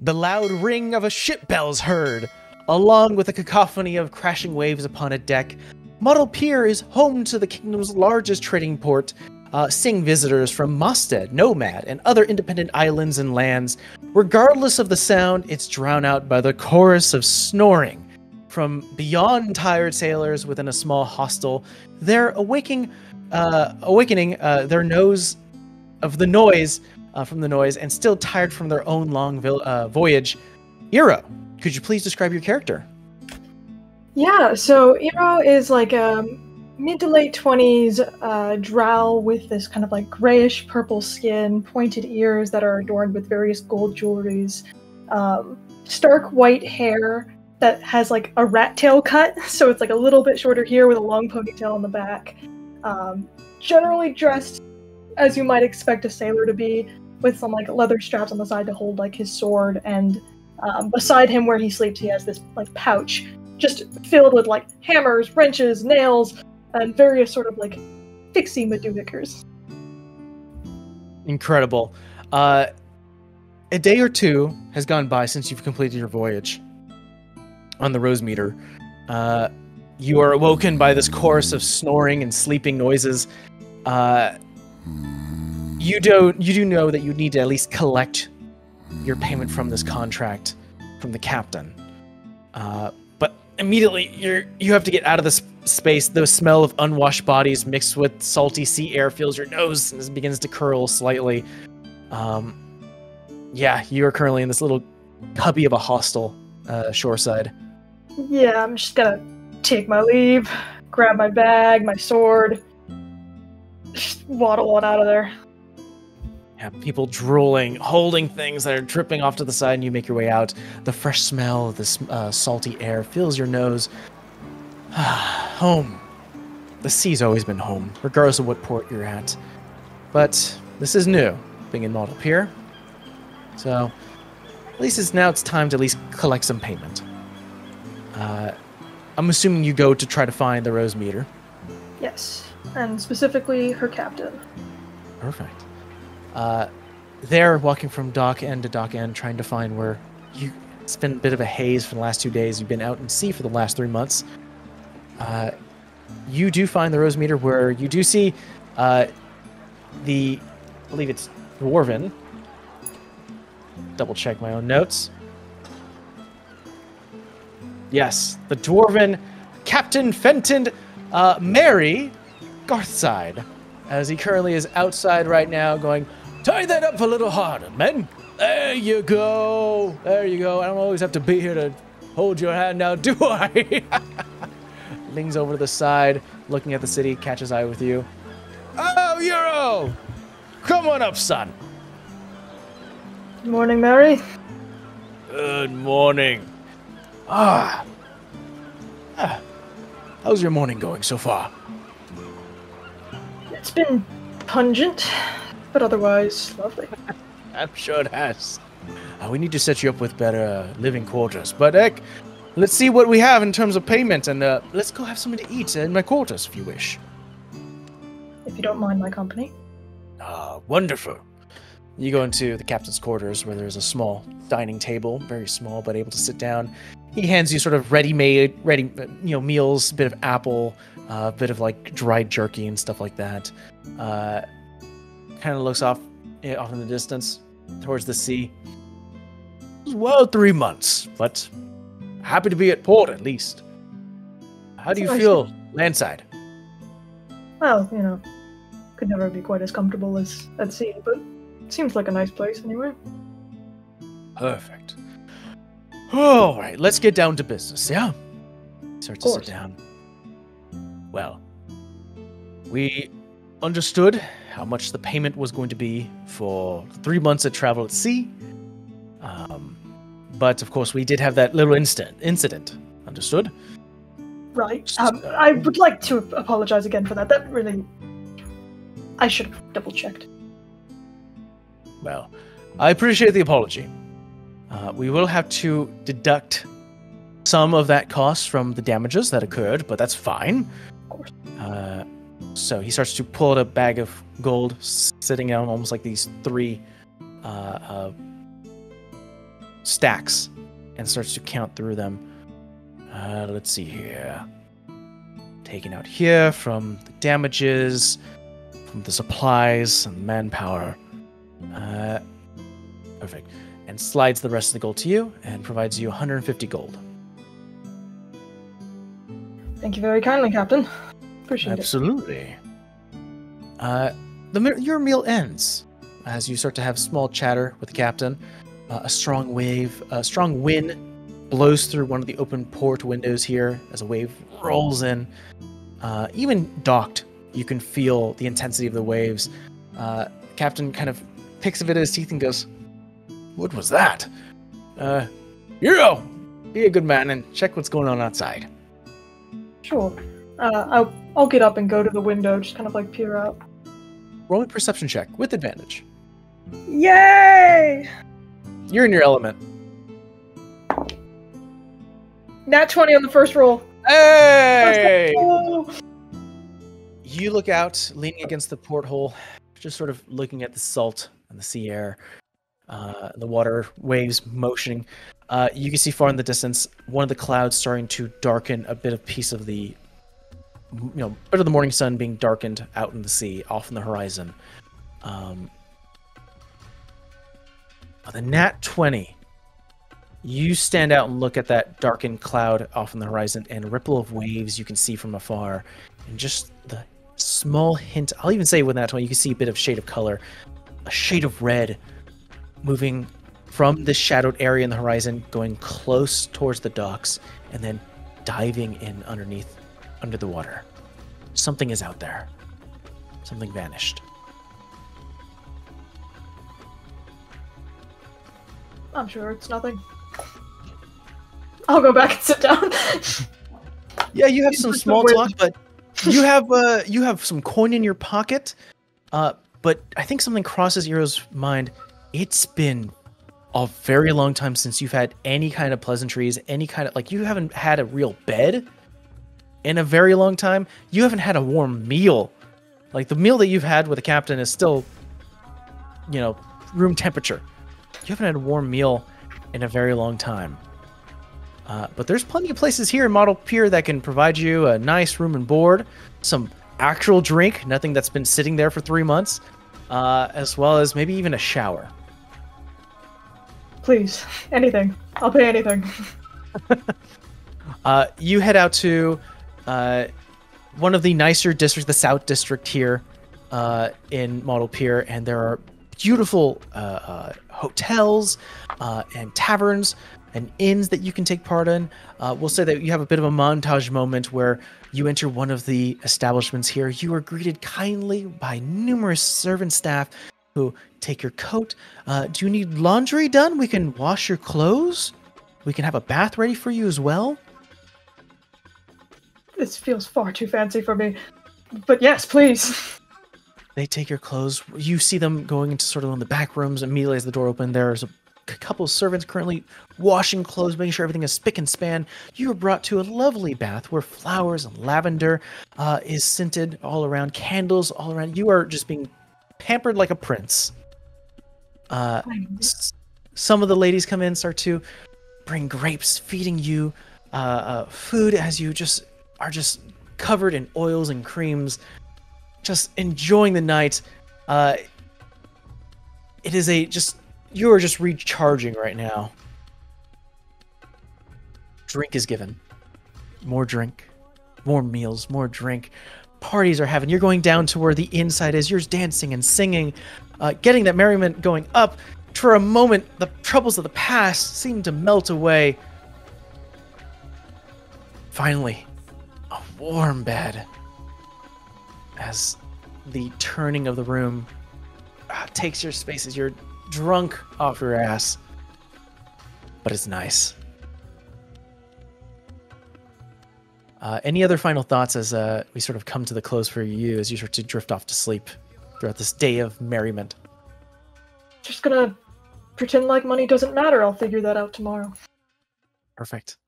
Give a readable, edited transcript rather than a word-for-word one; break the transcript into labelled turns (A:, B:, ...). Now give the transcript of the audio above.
A: The loud ring of a ship bell's heard, along with a cacophony of crashing waves upon a deck. Model Pier is home to the kingdom's largest trading port, seeing visitors from Mosted, Nomad, and other independent islands and lands. Regardless of the sound, it's drowned out by the chorus of snoring from beyond tired sailors within a small hostel. They're awakening their nose of the noise from the noise, and still tired from their own long voyage. Eero, could you please describe your character?
B: Yeah, so Eero is like a mid to late 20s drow with this kind of like grayish purple skin, pointed ears that are adorned with various gold jewelries, stark white hair that has like a rat tail cut, so it's like a little bit shorter here with a long ponytail on the back. Generally dressed as you might expect a sailor to be, with some like leather straps on the side to hold like his sword, and beside him where he sleeps he has this like pouch just filled with like hammers, wrenches, nails, and various sort of like fixie madoodikers.
A: Incredible. A day or two has gone by since you've completed your voyage on the Rosemeter. You are awoken by this chorus of snoring and sleeping noises. You do know that you need to at least collect your payment from this contract from the captain. But immediately you have to get out of this space. The smell of unwashed bodies mixed with salty sea air fills your nose and begins to curl slightly. Yeah, you are currently in this little cubby of a hostel, shoreside.
B: Yeah, I'm just gonna take my leave, grab my bag, my sword, just waddle on out of there.
A: Yeah, people drooling, holding things that are dripping off to the side, and you make your way out. The fresh smell of this salty air fills your nose. Home. The sea's always been home, regardless of what port you're at. But this is new, being in Model Pier. So, at least it's time to at least collect some payment. I'm assuming you go to try to find the Rosemeter.
B: Yes, and specifically her captain.
A: Perfect. They're walking from dock end to dock end, trying to find where it's been a bit of a haze for the last 2 days. You've been out in sea for the last 3 months. You do find the Rosemeter, where you do see I believe it's Dwarven. Double check my own notes. Yes, the Dwarven Captain Fenton Mary Garthside, as he currently is outside right now going, "Tie that up a little harder, men. There you go. There you go. I don't always have to be here to hold your hand now, do I?" Leans over to the side, looking at the city, catches eye with you. "Oh, Eero! Come on up, son."
B: Good morning, Mary.
A: Good morning. How's your morning going so far?
B: It's been pungent, but otherwise lovely.
A: I'm sure it has. We need to set you up with better living quarters. But heck, let's see what we have in terms of payment, and let's go have something to eat in my quarters if you wish.
B: If you don't mind my company.
A: Wonderful. You go into the captain's quarters, where there's a small dining table, very small, but able to sit down. He hands you sort of ready meals, a bit of apple, a bit of like dried jerky and stuff like that. Kind of looks off in the distance towards the sea. Well, 3 months, but happy to be at port at least. How do you feel landside?
B: Well, could never be quite as comfortable as at sea, but it seems like a nice place anyway.
A: Perfect. All right, let's get down to business, yeah? Start to sit down. Well, we understood how much the payment was going to be for 3 months of travel at sea. But, of course, we did have that little incident. Understood?
B: Right. I would like to apologize again for that. That really... I should have double-checked.
A: Well, I appreciate the apology. We will have to deduct some of that cost from the damages that occurred, but that's fine.
B: Of course.
A: So he starts to pull out a bag of gold, sitting down almost like these 3 stacks and starts to count through them. Let's see here. Taken out here from the damages, from the supplies and manpower. Perfect. And slides the rest of the gold to you and provides you 150 gold.
B: Thank you very kindly, Captain. Appreciate
A: Absolutely. Your meal ends as you start to have small chatter with the captain. A strong wind blows through one of the open port windows here as a wave rolls in. Even docked, you can feel the intensity of the waves. Captain kind of picks a bit of his teeth and goes, "What was that? Eero, be a good man and check what's going on outside."
B: Sure. I'll get up and go to the window, just kind of like peer out.
A: Roll a perception check with advantage.
B: Yay!
A: You're in your element.
B: Nat 20 on the first roll.
A: Hey! You look out, leaning against the porthole, just sort of looking at the salt and the sea air, the water waves motioning. You can see far in the distance one of the clouds starting to darken a bit of piece of the, bit of the morning sun being darkened out in the sea, off in the horizon. The nat 20. You stand out and look at that darkened cloud off in the horizon and a ripple of waves you can see from afar. And just the small hint, I'll even say with that 20, you can see a bit of shade of color, a shade of red moving from this shadowed area in the horizon, going close towards the docks, and then diving in under the water. Something is out there. Something vanished.
B: I'm sure it's nothing. I'll go back and sit down.
A: Yeah, you have some small talk, but you have some coin in your pocket. But I think something crosses Eero's mind. It's been a very long time since you've had any kind of pleasantries, any kind of, you haven't had a real bed in a very long time. You haven't had a warm meal. Like, the meal that you've had with the captain is still, room temperature. You haven't had a warm meal in a very long time. But there's plenty of places here in Model Pier that can provide you a nice room and board, some actual drink, nothing that's been sitting there for 3 months, as well as maybe even a shower.
B: Please, anything. I'll pay anything.
A: You head out to one of the nicer districts, the South District here in Model Pier, and there are beautiful hotels and taverns and inns that you can take part in. We'll say that you have a bit of a montage moment where you enter one of the establishments here. You are greeted kindly by numerous servant staff who take your coat. Do you need laundry done? We can wash your clothes. We can have a bath ready for you as well.
B: This feels far too fancy for me. But yes, please.
A: They take your clothes. You see them going into sort of one of the back rooms. Immediately as the door opens, there's a couple of servants currently washing clothes, making sure everything is spick and span. You are brought to a lovely bath where flowers and lavender is scented all around, candles all around. You are just being pampered like a prince. Some of the ladies come in, start to bring grapes, feeding you food as you are just covered in oils and creams, just enjoying the night. It is you are just recharging right now. Drink is given. More drink. More meals. More drink. Parties are having. You're going down to where the inside is. You're dancing and singing. Getting that merriment going up. For a moment, the troubles of the past seem to melt away. Finally, a warm bed. As the turning of the room takes your space as you're drunk off your ass, but it's nice. Any other final thoughts as we sort of come to the close for you as you start to drift off to sleep throughout this day of merriment?
B: Just gonna pretend like money doesn't matter. I'll figure that out tomorrow.
A: Perfect.